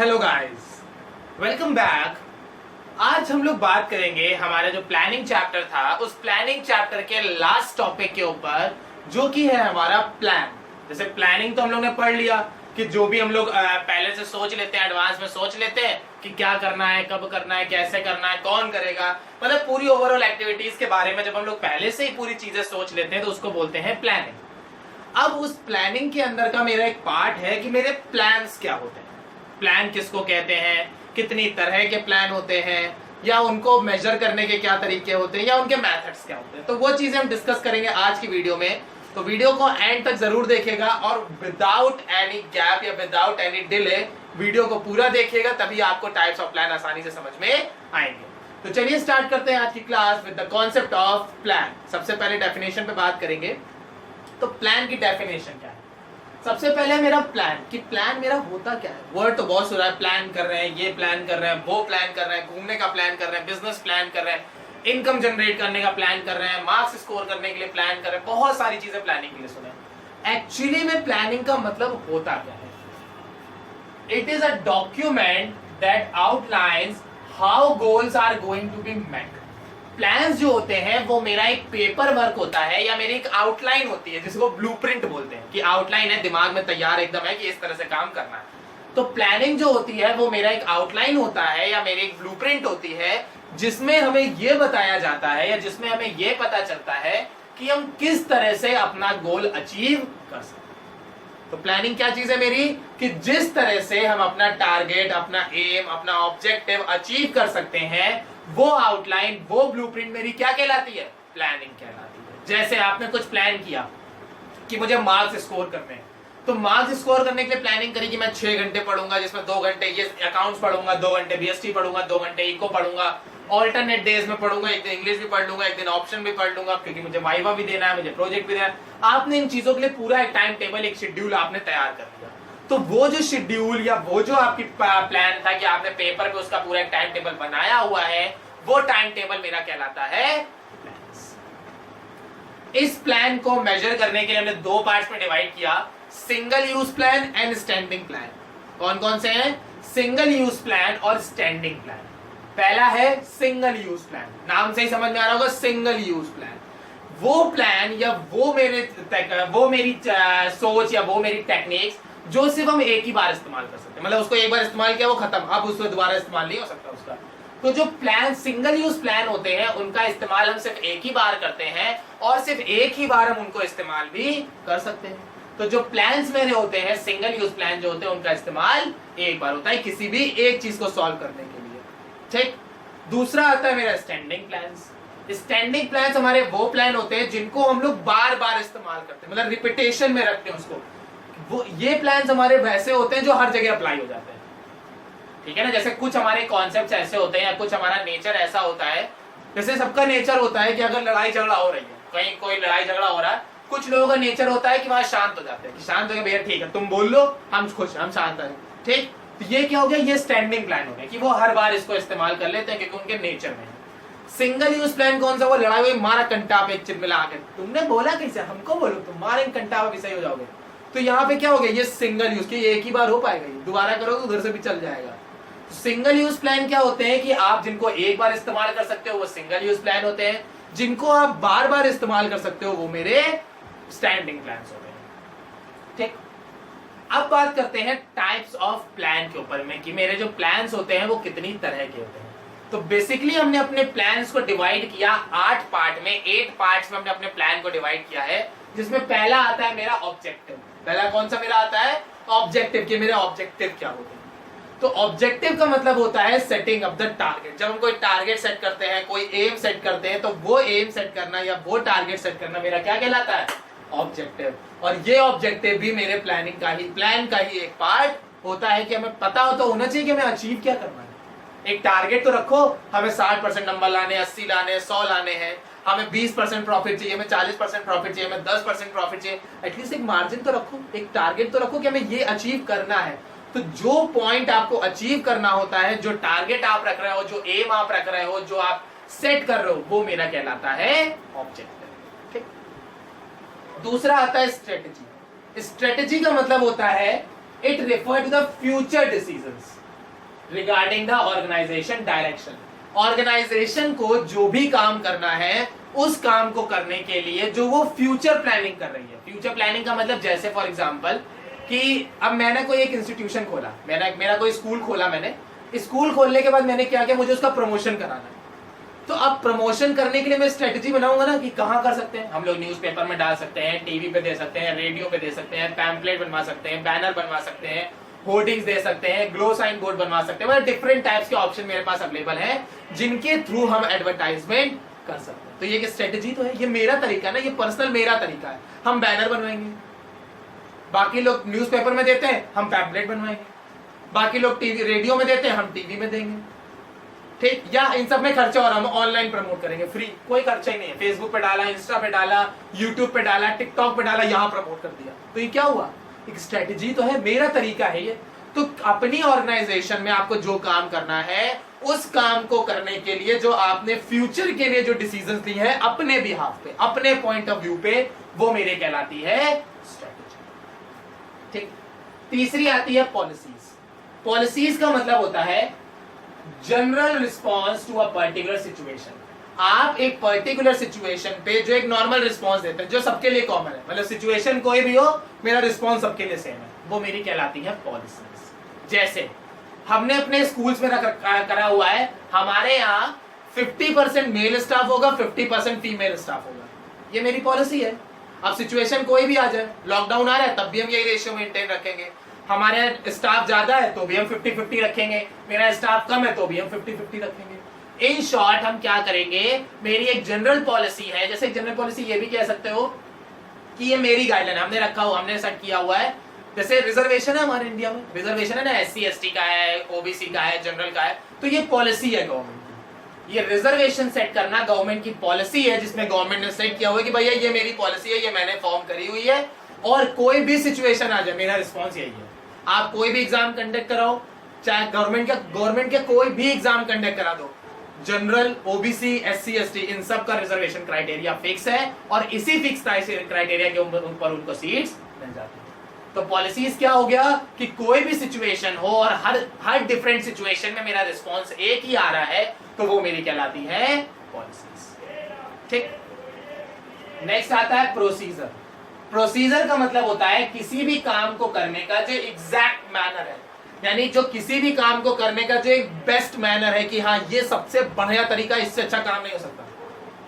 Hello guys, welcome back. आज हम लोग बात करेंगे हमारा जो प्लानिंग चैप्टर था उस प्लानिंग चैप्टर के लास्ट टॉपिक के ऊपर, जो कि है हमारा प्लान। जैसे प्लानिंग तो हम लोग ने पढ़ लिया कि जो भी हम लोग पहले से सोच लेते हैं, एडवांस में सोच लेते हैं कि क्या करना है, कब करना है, कैसे करना है, कौन करेगा, मतलब पूरी ओवरऑल एक्टिविटीज के बारे में जब हम लोग पहले से ही पूरी चीजें सोच लेते हैं तो उसको बोलते हैं प्लानिंग। अब उस प्लानिंग के अंदर का मेरा एक पार्ट है कि मेरे प्लान्स क्या होते हैं, प्लान किसको कहते हैं, कितनी तरह के प्लान होते हैं, या उनको मेजर करने के क्या तरीके होते हैं, या उनके मेथड्स क्या होते हैं। तो वो चीजें हम डिस्कस करेंगे आज की वीडियो में। तो वीडियो को एंड तक जरूर देखिएगा और विदाउट एनी गैप या विदाउट एनी डिले वीडियो को पूरा देखिएगा, तभी आपको टाइप्स ऑफ प्लान आसानी से समझ में आएंगे। तो चलिए स्टार्ट करते हैं आज की class with the concept of plan. सबसे पहले डेफिनेशन पे बात करेंगे। तो प्लान की डेफिनेशन क्या है? सबसे पहले मेरा प्लान कि प्लान मेरा होता क्या है। वर्ड तो बहुत सुना है, प्लान कर रहे हैं, ये प्लान कर रहे हैं, वो प्लान कर रहे हैं, घूमने का प्लान कर रहे हैं, बिजनेस प्लान कर रहे हैं, इनकम जनरेट करने का प्लान कर रहे हैं, मार्क्स स्कोर करने के लिए प्लान कर रहे हैं, बहुत सारी चीजें प्लानिंग के लिए सुने। एक्चुअली में प्लानिंग का मतलब होता क्या है? It is a document that outlines how goals are going to be met. Plans जो होते हैं वो मेरा एक पेपर वर्क होता है या मेरी एक आउटलाइन होती है, जिसको ब्लूप्रिंट बोलते हैं कि आउटलाइन है, दिमाग में तैयार एकदम है कि इस तरह से काम करना है। तो प्लानिंग जो होती है वो मेरा एक आउटलाइन होता है या मेरी एक ब्लूप्रिंट होती है, जिसमें हमें ये बताया जाता है या जिसमें हमें ये पता चलता है कि हम किस तरह से अपना गोल अचीव कर सकते हैं। तो प्लानिंग क्या चीज है मेरी, कि जिस तरह से हम अपना टारगेट, अपना एम, अपना ऑब्जेक्टिव अचीव कर सकते हैं, वो आउटलाइन, वो ब्लूप्रिंट मेरी क्या कहलाती है? प्लानिंग कहलाती है। जैसे आपने कुछ प्लान किया कि मुझे मार्क्स स्कोर करने हैं, तो मार्क्स स्कोर करने के लिए प्लानिंग करी कि मैं 6 घंटे पढ़ूंगा, जिसमें 2 घंटे ये अकाउंट्स पढ़ूंगा, 2 घंटे बीएसटी पढ़ूंगा, 2 घंटे इको पढ़ूंगा, ऑल्टरनेट डेज में पढ़ूंगा, एक दिन इंग्लिश भी पढ़ लूंगा, एक दिन ऑप्शन भी पढ़ लूंगा, क्योंकि मुझे वाइवा भी देना है, मुझे प्रोजेक्ट भी देना है। आपने इन चीजों के लिए पूरा एक टाइम टेबल, एक शेड्यूल आपने तैयार कर दिया। तो वो जो शेड्यूल या वो जो आपकी प्लान था कि आपने पेपर पे उसका पूरा एक टाइम टेबल बनाया हुआ है, वो टाइम टेबल मेरा कहलाता है प्लान्स। इस प्लान को मेजर करने के लिए हमने 2 पार्ट्स में डिवाइड किया, single use plan and standing plan. कौन कौन से हैं? सिंगल यूज प्लान और स्टैंडिंग प्लान। पहला है सिंगल यूज प्लान, नाम से ही समझ में आ रहा होगा, सिंगल यूज प्लान। वो प्लान या वो मेरी सोच या वो मेरी टेक्निक्स जो सिर्फ हम एक ही बार इस्तेमाल कर सकते हैं, मतलब उसको एक बार इस्तेमाल किया वो खत्म, अब उसको दोबारा इस्तेमाल नहीं हो सकता उसका। तो जो प्लान सिंगल यूज प्लान होते हैं उनका इस्तेमाल हम सिर्फ एक ही बार करते हैं और सिर्फ एक ही बार हम उनको इस्तेमाल भी कर सकते हैं। तो जो प्लान्स मेरे होते हैं, सिंगल यूज प्लान जो होते हैं, उनका इस्तेमाल एक बार होता है किसी भी एक चीज को सॉल्व करने के लिए। ठीक। दूसरा आता है मेरा स्टैंडिंग प्लान्स। स्टैंडिंग प्लान्स हमारे वो प्लान होते हैं जिनको हम लोग बार बार इस्तेमाल करते हैं, मतलब रिपीटेशन में रखते हैं उसको। वो ये प्लान्स हमारे वैसे होते हैं जो हर जगह अप्लाई हो जाते हैं, ठीक है ना। जैसे कुछ हमारे कॉन्सेप्ट्स ऐसे होते हैं या कुछ हमारा नेचर ऐसा होता है, जैसे सबका नेचर होता है कि अगर लड़ाई झगड़ा हो रही है, कहीं कोई लड़ाई झगड़ा हो रहा है, कुछ लोगों का नेचर होता है कि वहां शांत हो जाते हैं, कि शांत हो गए भैया, ठीक है तुम बोल लो, हम खुश, हम शांत हैं। ठीक। तो ये क्या हो गया? ये स्टैंडिंग प्लान हो गया कि वो हर बार इसको इस्तेमाल कर लेते हैं क्योंकि उनके नेचर में है। सिंगल यूज प्लान कौन सा? वो लड़ाई हुई, मारा कंटा पे एक चित मिला के, तुमने बोला कैसे, हमको बोलो, तुम मारे कंटा पे सही हो जाओगे। तो यहाँ पे क्या हो गया? ये सिंगल यूज, की एक ही बार हो पाएगा, ये दोबारा करोगे उधर से भी चल जाएगा। सिंगल यूज प्लान क्या होते हैं कि आप जिनको एक बार इस्तेमाल कर सकते हो वो सिंगल यूज प्लान होते हैं, जिनको आप बार बार इस्तेमाल कर सकते हो वो मेरे स्टैंडिंग प्लान्स होते हैं। ठीक। अब बात करते हैं टाइप्स ऑफ प्लान के ऊपर में, कि मेरे जो प्लान्स होते हैं वो कितनी तरह के होते हैं। तो बेसिकली हमने अपने प्लान्स को डिवाइड किया 8 पार्ट में, 8 पार्ट्स में हमने अपने प्लान को डिवाइड किया है, जिसमें पहला आता है मेरा ऑब्जेक्टिव। पहला कौन सा मेरा आता है? ऑब्जेक्टिव। कि मेरे ऑब्जेक्टिव क्या होते हैं? तो ऑब्जेक्टिव का मतलब होता है सेटिंग ऑफ द टारगेट। जब हम कोई टारगेट सेट करते हैं, कोई एम सेट करते हैं, तो वो एम सेट करना या वो टारगेट सेट करना मेरा क्या कहलाता है? ऑब्जेक्टिव। और ये ऑब्जेक्टिव भी मेरे प्लान का ही एक पार्ट होता है कि हमें पता हो तो होना चाहिए कि हमें अचीव क्या करना है। एक टारगेट तो रखो, हमें 60% नंबर लाने, 80 लाने, 100 लाने हैं, हमें 20% प्रॉफिट चाहिए, हमें 40% प्रॉफिट चाहिए, हमें 10% प्रॉफिट चाहिए। एटलीस्ट एक मार्जिन तो रखो, एक टारगेट तो रखो कि हमें ये अचीव करना है। तो जो पॉइंट आपको अचीव करना होता है, जो टारगेट आप रख रहे हो, जो एम आप रख रहे हो, जो आप सेट कर रहे हो, वो मेरा कहलाता है ऑब्जेक्टिव। ठीक। दूसरा आता है स्ट्रेटेजी। स्ट्रेटेजी का मतलब होता है it refer to the future decisions. Regarding the organisation direction. Organisation को जो भी काम करना है उस काम को करने के लिए जो वो फ्यूचर प्लानिंग कर रही है। फ्यूचर प्लानिंग का मतलब जैसे फॉर एग्जांपल कि अब मैंने कोई एक इंस्टीट्यूशन खोला, मेरा कोई स्कूल खोला, मैंने स्कूल खोलने के बाद मैंने क्या किया, मुझे उसका प्रमोशन कराना है। तो अब प्रमोशन करने के लिए मैं स्ट्रेटजी बनाऊंगा ना कि कहाँ कर सकते हैं हम लोग। न्यूज़पेपर में डाल सकते हैं, टीवी पे दे सकते हैं, रेडियो पे दे सकते हैं, पैम्पलेट बनवा सकते हैं, बैनर बनवा सकते हैं, होर्डिंग्स दे सकते हैं, ग्लो साइन बोर्ड बनवा सकते हैं। मतलब डिफरेंट टाइप्स के ऑप्शन मेरे पास अवेलेबल है जिनके थ्रू हम एडवर्टाइजमेंट कर सकते हैं। तो ये स्ट्रेटजी तो है, ये मेरा तरीका है ना, ये पर्सनल मेरा तरीका है। हम बैनर बनवाएंगे, बाकी लोग न्यूज़पेपर में देते हैं, हम पैम्पलेट बनवाएंगे, बाकी लोग टीवी रेडियो में देते हैं, हम टीवी में देंगे, ठीक। या इन सब में खर्चा और हम ऑनलाइन प्रमोट करेंगे, फ्री, कोई खर्चा ही नहीं है। फेसबुक पे डाला, इंस्टा पे डाला, यूट्यूब पे डाला, टिकटॉक पे डाला, यहाँ प्रमोट कर दिया। तो ये क्या हुआ, एक स्ट्रेटजी तो है, मेरा तरीका है ये। तो अपनी ऑर्गेनाइजेशन में आपको जो काम करना है उस काम को करने के लिए जो आपने फ्यूचर के लिए जो डिसीजंस ली है अपने बिहाफ पे, अपने पॉइंट ऑफ व्यू पे, वो मेरे कहलाती है स्ट्रेटजी, ठीक। तीसरी आती है पॉलिसीज। पॉलिसीज का मतलब होता है general response to a particular situation. आप एक पर्टिकुलर सिचुएशन पे जो एक नॉर्मल रिस्पॉन्स देते हैं जो सबके लिए कॉमन है, मतलब सिचुएशन कोई भी हो मेरा रिस्पॉन्स सबके लिए सेम है, वो मेरी कहलाती है पॉलिसीज। जैसे हमने अपने स्कूल्स में करा हुआ है, हमारे यहाँ 50% मेल स्टाफ होगा, 50% फीमेल स्टाफ होगा, ये मेरी पॉलिसी है। अब सिचुएशन कोई भी आ जाए, लॉकडाउन आ रहा है तब भी हम यही रेशियो मेंटेन रखेंगे। हमारे स्टाफ ज्यादा है तो भी हम 50-50 रखेंगे, मेरा स्टाफ कम है तो भी हम 50-50 रखेंगे। इन शॉर्ट हम क्या करेंगे, मेरी एक जनरल पॉलिसी है। जैसे जनरल पॉलिसी ये भी कह सकते हो कि ये मेरी गाइडलाइन हमने रखा हुआ, हमने सेट किया हुआ है। जैसे रिजर्वेशन है हमारे इंडिया में, रिजर्वेशन है ना, SC ST का है, OBC का है, जनरल का है, तो ये पॉलिसी है गवर्नमेंट की। ये रिजर्वेशन सेट करना गवर्नमेंट की पॉलिसी है, जिसमें गवर्नमेंट ने सेट किया हुआ है कि भैया ये मेरी पॉलिसी है, ये मैंने फॉर्म करी हुई है, और कोई भी सिचुएशन आ जाए मेरा रिस्पॉन्स यही है। आप कोई भी एग्जाम कंडक्ट कराओ, चाहे गवर्नमेंट के कोई भी एग्जाम कंडक्ट करा दो, जनरल, OBC, SC ST इन सब का रिजर्वेशन क्राइटेरिया फिक्स है, और इसी फिक्स क्राइटेरिया के ऊपर उनको सीट्स मिल जाती है। तो पॉलिसीज क्या हो गया कि कोई भी सिचुएशन हो और हर डिफरेंट सिचुएशन में मेरा रिस्पॉन्स एक ही आ रहा है, तो वो मेरी कहलाती है पॉलिसीज, ठीक। नेक्स्ट आता है प्रोसीजर। प्रोसीजर का मतलब होता है किसी भी काम को करने का जो एग्जैक्ट मैनर है, यानी जो किसी भी काम को करने का जो एक बेस्ट मैनर है कि हाँ ये सबसे बढ़िया तरीका, इससे अच्छा काम नहीं हो सकता,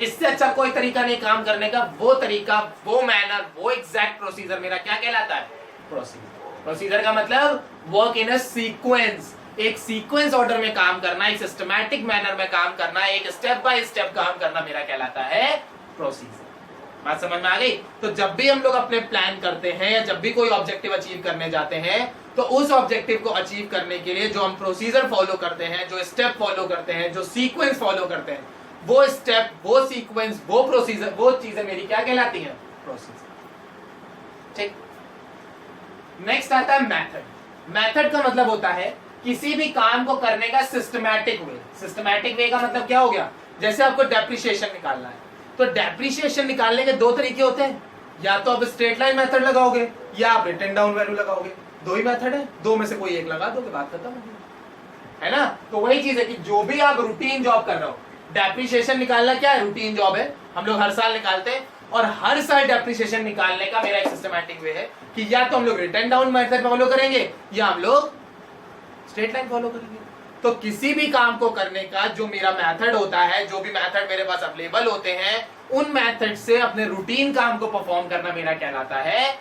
इससे अच्छा कोई तरीका नहीं काम करने का, वो तरीका, वो मैनर, वो एग्जैक्ट प्रोसीजर मेरा क्या कहलाता है, प्रोसीजर। प्रोसीजर का मतलब वर्क इन अ सीक्वेंस, एक सीक्वेंस ऑर्डर में काम करना, एक सिस्टमैटिक मैनर में काम करना, एक स्टेप बाय स्टेप काम करना मेरा कहलाता है प्रोसीजर। बात समझ में आ गई। तो जब भी हम लोग अपने प्लान करते हैं या जब भी कोई ऑब्जेक्टिव अचीव करने जाते हैं, तो उस ऑब्जेक्टिव को अचीव करने के लिए जो हम प्रोसीजर फॉलो करते हैं, जो स्टेप फॉलो करते हैं, जो सीक्वेंस फॉलो करते हैं, वो स्टेप, वो सीक्वेंस, वो प्रोसीजर, वो चीजें मेरी क्या कहलाती हैं, प्रोसीजर, ठीक। नेक्स्ट आता है मेथड। मेथड का मतलब होता है किसी भी काम को करने का सिस्टमैटिक वे। सिस्टमैटिक वे का मतलब क्या हो गया, जैसे आपको डेप्रिसिएशन निकालना है, तो डेप्रिसिएशन निकालने के दो तरीके होते हैं, या तो आप स्ट्रेट लाइन मेथड लगाओगे या आप रिटन डाउन वैल्यू लगाओगे, दो ही मेथड है, दो में से कोई एक लगा दोगे, बात खत्म है ना। तो वही चीज है कि जो भी आप रूटीन जॉब कर रहे हो, डेप्रिसिएशन निकालना क्या है, रूटीन जॉब है, हम लोग हर साल निकालते हैं, और हर साल डेप्रिसिएशन निकालने का मेरा एक सिस्टमैटिक वे है कि या तो हम लोग रिटन डाउन मेथड फॉलो करेंगे या हम लोग स्ट्रेट लाइन फॉलो करेंगे। तो किसी भी काम को करने का जो मेरा मेथड होता है, जो भी मेथड मेरे पास अवेलेबल होते हैं, उन मेथड से अपने रूटीन काम को परफॉर्म करना मेरा कहलाता है,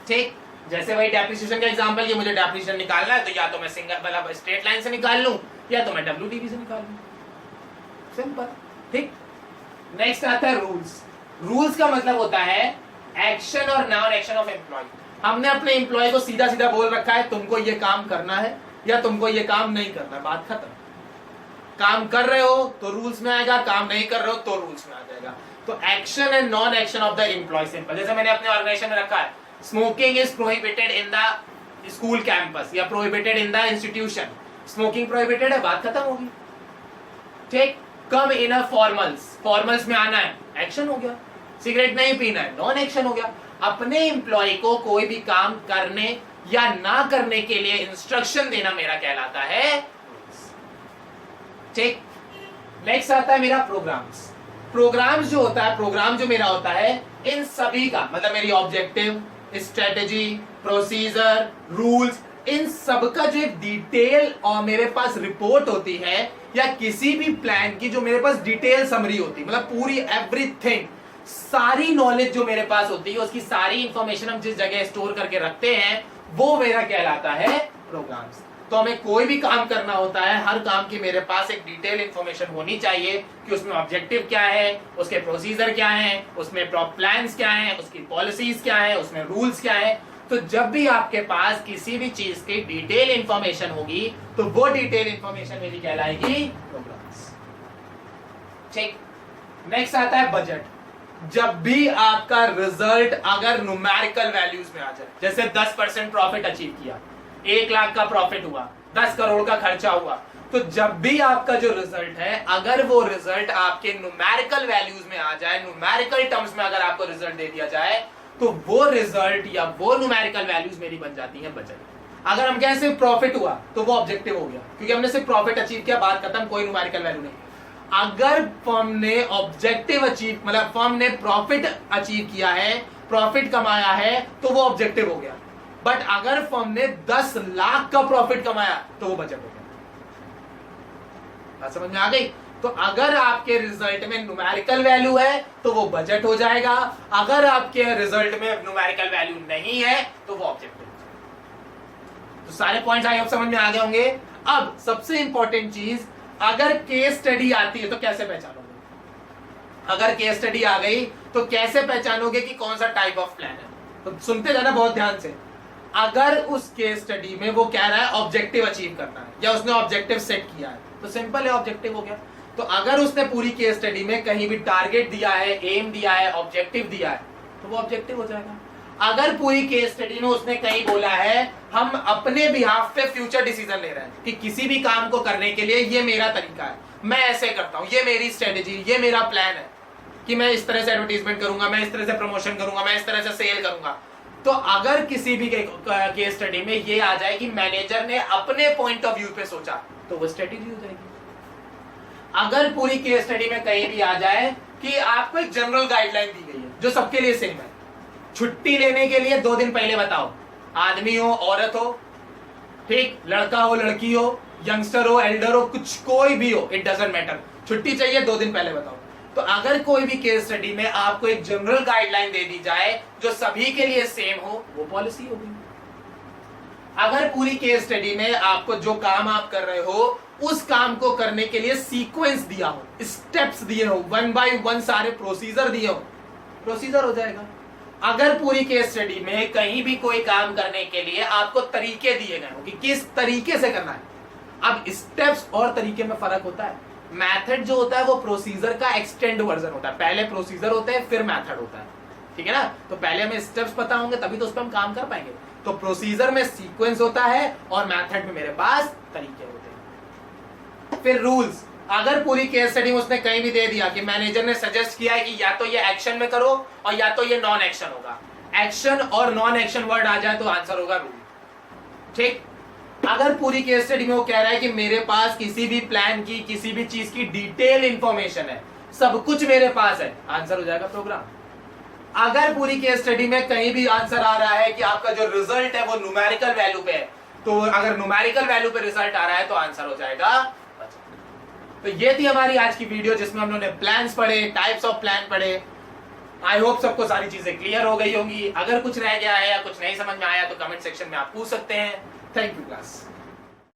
ठीक। जैसे वही डेप्रिसिएशन का एग्जांपल, ये मुझे डेप्रिसिएशन निकालना है, तो या तो मैं सिंगल वाला स्ट्रेट लाइन से निकाल लूं या तो मैं WDV से निकाल लूं, सिंपल, ठीक। नेक्स्ट आता है रूल्स। रूल्स का मतलब होता है एक्शन और नॉन एक्शन ऑफ एम्प्लॉय। हमने अपने एम्प्लॉय को सीधा सीधा बोल रखा है तुमको ये काम करना है या तुमको ये काम नहीं करना, बात खत्म। काम कर रहे हो तो रूल्स में आएगा, काम नहीं कर रहे हो तो रूल्स में आ जाएगा। तो action and non action of the employ, simple. जैसे मैंने अपने ऑर्गेनाइजेशन में रखा है, smoking is prohibited in the school campus या prohibited in the institution, smoking prohibited है, बात खत्म होगी, ठीक। कम इन अ फॉर्मल्स, फॉर्मल्स में आना है, एक्शन हो गया। सिगरेट नहीं पीना है, नॉन एक्शन हो गया। अपने एम्प्लॉय को कोई भी काम करने या ना करने के लिए इंस्ट्रक्शन देना मेरा कहलाता है। ठीक, नेक्स्ट आता है मेरा प्रोग्राम्स। प्रोग्राम्स जो होता है, प्रोग्राम जो मेरा होता है, इन सभी का मतलब मेरी ऑब्जेक्टिव, स्ट्रेटेजी, प्रोसीजर, रूल्स, इन सब का जो एक डिटेल और मेरे पास रिपोर्ट होती है, या किसी भी प्लान की जो मेरे पास डिटेल समरी होती है, मतलब पूरी एवरीथिंग, सारी नॉलेज जो मेरे पास होती है, उसकी सारी इंफॉर्मेशन हम जिस जगह स्टोर करके रखते हैं, वो मेरा कहलाता है प्रोग्राम्स। तो हमें कोई भी काम करना होता है, हर काम की मेरे पास एक डिटेल इंफॉर्मेशन होनी चाहिए कि उसमें ऑब्जेक्टिव क्या है, उसके प्रोसीजर क्या है, उसमें प्लान्स क्या है, उसकी पॉलिसीज क्या है, उसमें रूल्स क्या है। तो जब भी आपके पास किसी भी चीज की डिटेल इंफॉर्मेशन होगी, तो वो डिटेल इंफॉर्मेशन मेरी कहलाएगी प्रोग्राम्स। ठीक, नेक्स्ट आता है बजट। जब भी आपका रिजल्ट अगर न्यूमेरिकल वैल्यूज में आ जाए, जैसे 10% प्रॉफिट अचीव किया, 1 लाख का प्रॉफिट हुआ, 10 करोड़ का खर्चा हुआ, तो जब भी आपका जो रिजल्ट है, अगर वो रिजल्ट आपके न्यूमेरिकल वैल्यूज में आ जाए, न्यूमेरिकल टर्म्स में अगर आपको रिजल्ट दे दिया जाए, तो वो रिजल्ट या वो न्यूमेरिकल वैल्यूज मेरी बन जाती है बजट। अगर हम कहें सिर्फ प्रॉफिट हुआ, तो वो ऑब्जेक्टिव हो गया, क्योंकि हमने सिर्फ प्रॉफिट अचीव किया, बात खत्म, कोई न्यूमेरिकल वैल्यू नहीं। अगर फर्म ने ऑब्जेक्टिव अचीव, मतलब फर्म ने प्रॉफिट अचीव किया है, प्रॉफिट कमाया है, तो वो ऑब्जेक्टिव हो गया। बट अगर फर्म ने 10 लाख का प्रॉफिट कमाया, तो वो बजट हो गया। बात समझ में आ गई? तो अगर आपके रिजल्ट में न्यूमेरिकल वैल्यू है, तो वो बजट हो जाएगा। अगर आपके रिजल्ट में न्यूमेरिकल वैल्यू नहीं है, तो वो ऑब्जेक्टिव हो जाएगा। तो सारे पॉइंट्स आई होप समझ में आ गए होंगे। अब सबसे इंपॉर्टेंट चीज, अगर केस स्टडी आती है तो कैसे पहचानोगे? अगर केस स्टडी आ गई तो कैसे पहचानोगे कि कौन सा टाइप ऑफ प्लान है? तो सुनते जाना बहुत ध्यान से। अगर उस केस स्टडी में वो कह रहा है ऑब्जेक्टिव अचीव करना है, या उसने ऑब्जेक्टिव सेट किया है, तो सिंपल है, ऑब्जेक्टिव हो गया। तो अगर उसने पूरी केस स्टडी में कहीं भी टारगेट दिया है, एम दिया है, ऑब्जेक्टिव दिया है, तो वो ऑब्जेक्टिव हो जाएगा। अगर पूरी केस स्टडी में उसने कहीं बोला है हम अपने बिहाफ पे फ्यूचर डिसीजन ले रहे हैं कि किसी भी काम को करने के लिए ये मेरा तरीका है, मैं ऐसे करता हूं, ये मेरी स्ट्रेटेजी, ये मेरा प्लान है कि मैं इस तरह से एडवर्टाइजमेंट करूंगा, मैं इस तरह से प्रमोशन करूंगा, मैं इस तरह से सेल करूंगा, तो अगर किसी भी केस स्टडी में ये आ जाए कि मैनेजर ने अपने पॉइंट ऑफ व्यू पे सोचा, तो वो स्ट्रेटेजी हो जाएगी। अगर पूरी केस स्टडी में कहीं भी आ जाए कि आपको एक जनरल गाइडलाइन दी गई है जो सबके लिए सेम है, छुट्टी लेने के लिए 2 दिन पहले बताओ, आदमी हो औरत हो, ठीक, लड़का हो लड़की हो, यंगस्टर हो एल्डर हो, कुछ कोई भी हो, इट डजंट मैटर, छुट्टी चाहिए 2 दिन पहले बताओ। तो अगर कोई भी केस स्टडी में आपको एक जनरल गाइडलाइन दे दी जाए जो सभी के लिए सेम हो, वो पॉलिसी होगी। अगर पूरी केस स्टडी में आपको जो काम आप कर रहे हो उस काम को करने के लिए सीक्वेंस दिया हो, स्टेप्स दिए हो, 1 बाय 1 सारे प्रोसीजर दिए हो, प्रोसीजर हो जाएगा। अगर पूरी केस स्टडी में कहीं भी कोई काम करने के लिए आपको तरीके दिए गए हो कि किस तरीके से करना है, अब स्टेप्स और तरीके में फर्क होता है। मेथड जो होता है वो प्रोसीजर का एक्सटेंड वर्जन होता है, पहले प्रोसीजर होते हैं फिर मेथड होता है, ठीक है ना। तो पहले हमें स्टेप्स पता होंगे तभी तो उस पर हम काम कर पाएंगे। तो प्रोसीजर में सीक्वेंस होता है और मेथड में मेरे पास तरीके होते हैं। फिर रूल्स, अगर पूरी केस स्टडी में उसने कहीं भी दे दिया कि मैनेजर ने सजेस्ट किया है कि या तो ये एक्शन में करो और या तो ये नॉन एक्शन होगा, एक्शन और नॉन एक्शन वर्ड आ जाए तो आंसर होगा रूल, ठीक। अगर पूरी केस स्टडी में वो कह रहा है कि मेरे पास किसी भी प्लान की, किसी भी चीज की डिटेल इंफॉर्मेशन है, सब कुछ मेरे पास है, आंसर हो जाएगा प्रोग्राम। अगर पूरी केस स्टडी में कहीं भी आंसर आ रहा है कि आपका जो रिजल्ट है वो न्यूमेरिकल वैल्यू पे है, तो अगर न्यूमेरिकल वैल्यू पे रिजल्ट आ रहा है तो आंसर हो जाएगा। तो ये थी हमारी आज की वीडियो जिसमें हम लोगों ने प्लान्स पढ़े, टाइप्स ऑफ प्लान पढ़े। आई होप सबको सारी चीजें क्लियर हो गई होंगी। अगर कुछ रह गया है या कुछ नहीं समझ में आया तो कमेंट सेक्शन में आप पूछ सकते हैं। Thank you class.